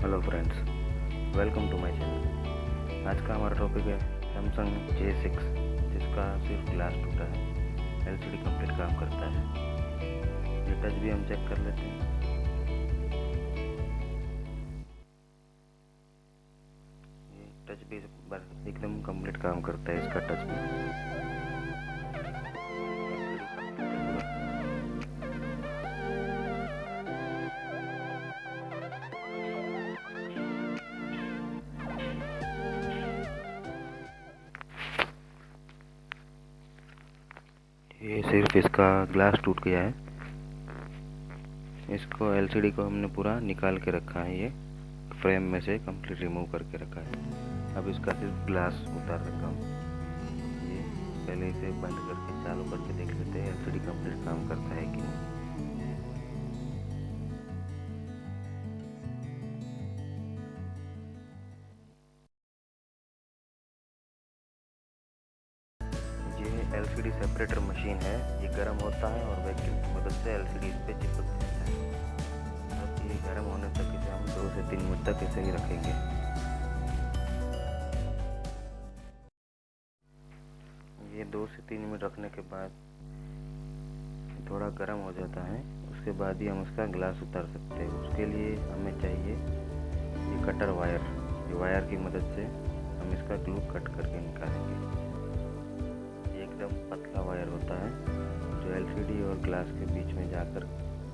Hello friends, welcome to my channel. आज का हमारा टॉपिक है सैमसंग J6, जिसका सिर्फ ग्लास टूटा है। एलसीडी कंप्लीट काम करता है। ये टच भी हम चेक कर लेते हैं। ये टच भी एकदम कंप्लीट काम करता है। इसका टच भी ये सिर्फ इसका ग्लास टूट गया है। इसको एलसीडी को हमने पूरा निकाल के रखा है। ये फ्रेम में से कंप्लीट रिमूव करके रखा है। अब इसका सिर्फ ग्लास उतार रखा हूँ। ये पहले इसे बंद करके चालू करके देख लेते हैं एलसीडी कंप्लीट काम करता है कि नहीं। ये एलसीडी सेपरेटर मशीन है। ये गर्म होता है और वैक्यूम की मदद से एलसीडी इस पर चिपक जाता है। अब ये गर्म होने तक इसे हम 2 से 3 मिनट तक ऐसे ही रखेंगे। ये 2 से 3 मिनट रखने के बाद थोड़ा गर्म हो जाता है। उसके बाद ही हम उसका ग्लास उतार सकते हैं। उसके लिए हमें चाहिए ये कटर वायर। ये वायर की मदद से हम इसका ग्लू कट करके निकालेंगे। ये एकदम पतला वायर होता है जो एलसीडी और ग्लास के बीच में जाकर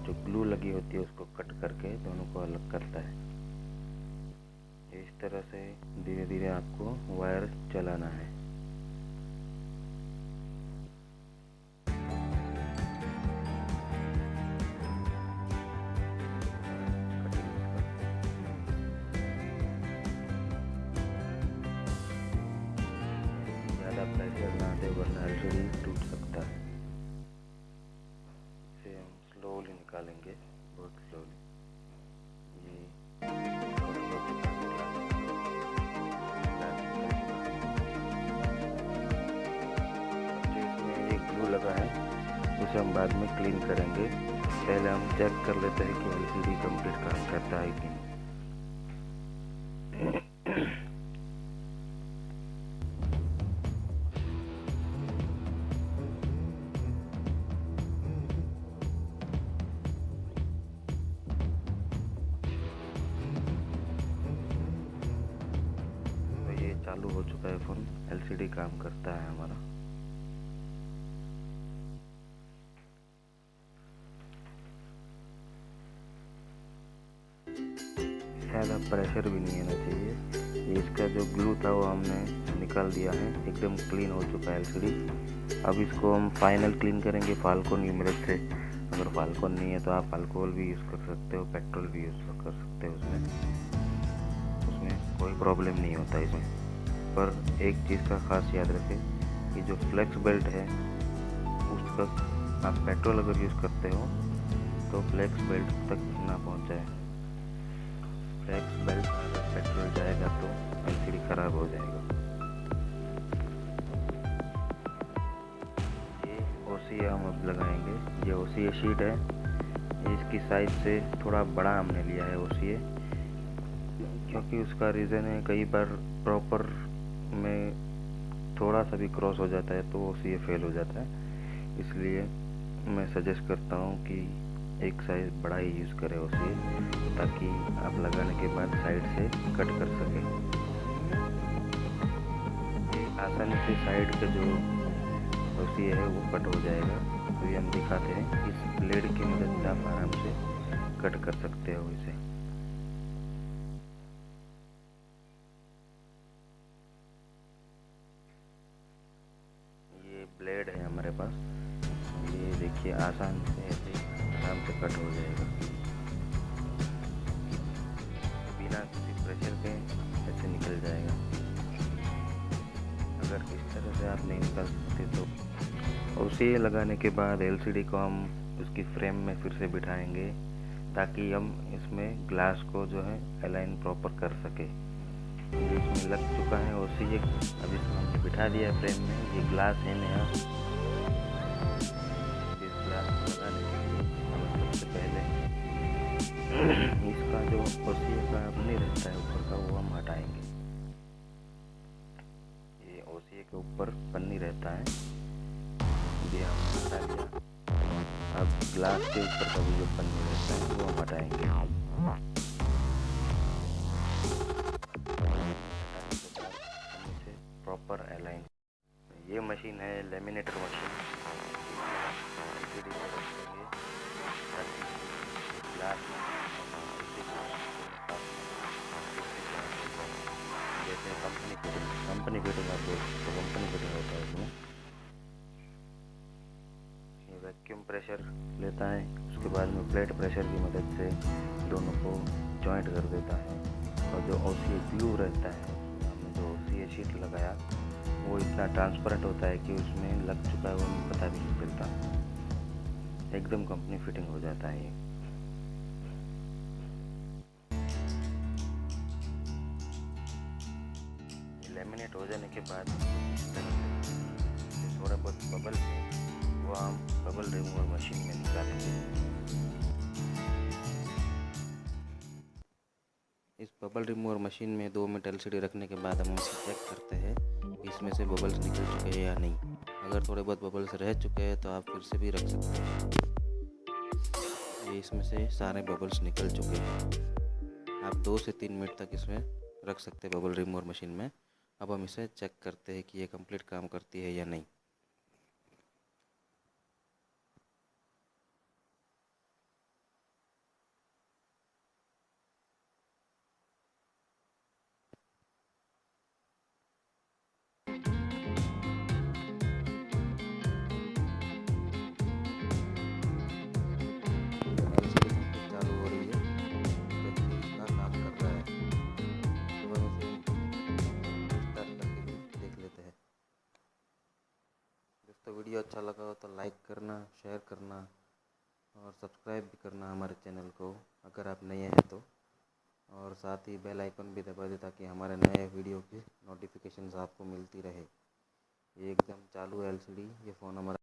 जो ग्लू लगी होती है उसको कट करके दोनों को अलग करता है। इस तरह से धीरे धीरे आपको वायर चलाना है। ज़्यादा प्रेशर ना दे वरना एलसीडी टूट सकता है। इसे हम स्लोली निकालेंगे, बहुत स्लोली। ये इसमें एक ग्लू लगा है, उसे हम बाद में क्लीन करेंगे। पहले हम चेक कर लेते हैं कि एलसीडी कंप्लीट काम करता है कि नहीं। चालू हो चुका है फ़ोन। एलसीडी काम करता है हमारा। ज़्यादा प्रेशर भी नहीं होना चाहिए। ये इसका जो ग्लू था वो हमने निकाल दिया है। एकदम क्लीन हो चुका है एलसीडी। अब इसको हम फाइनल क्लीन करेंगे फाल्कोन की मदद से। अगर फाल्कोन नहीं है तो आप अल्कोहल भी यूज़ कर सकते हो, पेट्रोल भी यूज़ कर सकते हो। उसमें कोई प्रॉब्लम नहीं होता इसमें। पर एक चीज़ का खास याद रखें कि जो फ्लेक्स बेल्ट है उस तक आप पेट्रोल अगर यूज़ करते हो तो फ्लेक्स बेल्ट तक ना पहुंचाए। फ्लेक्स बेल्ट अगर पेट्रोल जाएगा तो एलसीडी ख़राब हो जाएगा। ये ओसीए हम अब लगाएंगे। ये ओसीए शीट है। ये इसकी साइज से थोड़ा बड़ा हमने लिया है ओसीए, क्योंकि उसका रीज़न है कई बार प्रॉपर में थोड़ा सा भी क्रॉस हो जाता है तो ओसीए फेल हो जाता है। इसलिए मैं सजेस्ट करता हूँ कि एक साइज बड़ा ही यूज़ करें ओसीए, ताकि आप लगाने के बाद साइड से कट कर सकें। ये आसानी से साइड का जो ओसीए है वो कट हो जाएगा। तो ये हम दिखाते हैं। इस ब्लेड की मदद से आप आराम से कट कर सकते हो इसे। ब्लेड है हमारे पास। ये देखिए आसान से ऐसे आराम से कट हो जाएगा बिना किसी प्रेशर के। ऐसे निकल जाएगा। अगर इस तरह से आप नहीं निकाल सकते तो उसे लगाने के बाद एलसीडी को हम उसकी फ्रेम में फिर से बिठाएंगे, ताकि हम इसमें ग्लास को जो है अलाइन प्रॉपर कर सके। ये इसमें लग चुका है ओसीए। अब इसमें हमने बिठा दिया है फ्रेम में। ये ग्लास है नया। इस ग्लास को लगाने के लिए हमें सबसे पहले इसका जो ओसीए का अपनी ग्लास के ऊपर का भी जो पन्नी रहता है वो हम हटाएंगे। हटाने के बाद हम इसे प्रॉपर अलाइन। ये मशीन है लेमिनेटर मशीन। एलसीडी को रखेंगे ताकि ग्लास जैसे कंपनी फिटिंग आप देख सकते हो, कंपनी फिटिंग होता है इसमें। ये वैक्यूम प्रेशर लेता है, उसके बाद में प्लेट प्रेशर की मदद से दोनों को जॉइंट कर देता है। और जो ओसीए ग्लू रहता है, हमने जो ओसीए शीट लगाया वो इतना ट्रांसपेरेंट होता है कि उसमें लग चुका है वो पता भी नहीं चलता, एकदम कंपनी फिटिंग हो जाता है। ये लेमिनेट हो जाने के बाद इस तरह से थोड़ा बहुत बबल है वो हम बबल रिमूवर मशीन में निकालेंगे। इस बबल रिमूवर मशीन में 2 मिनट एलसीडी रखने के बाद हम इसे चेक करते हैं कि इसमें से बबल्स निकल चुके हैं या नहीं। अगर थोड़े बहुत बबल्स रह चुके हैं तो आप फिर से भी रख सकते हैं। ये इसमें से सारे बबल्स निकल चुके हैं। आप 2 से 3 मिनट तक इसमें रख सकते हैं बबल रिमूवर मशीन में। अब हम इसे चेक करते हैं कि ये कंप्लीट काम करती है या नहीं। एलसीडी कंप्लीट चालू हो रही है, तो इसका काम कर रहा है। अब हम इसे स्टार्ट करके भी देख लेते हैं। दोस्तों वीडियो अच्छा लगा हो तो लाइक करना, शेयर करना और सब्सक्राइब भी करना हमारे चैनल को अगर आप नए हैं तो। और साथ ही बेल आइकन भी दबा दें ताकि हमारे नए वीडियो की नोटिफिकेशंस आपको मिलती रहे। ये एकदम चालू है एलसीडी। ये फ़ोन हमारा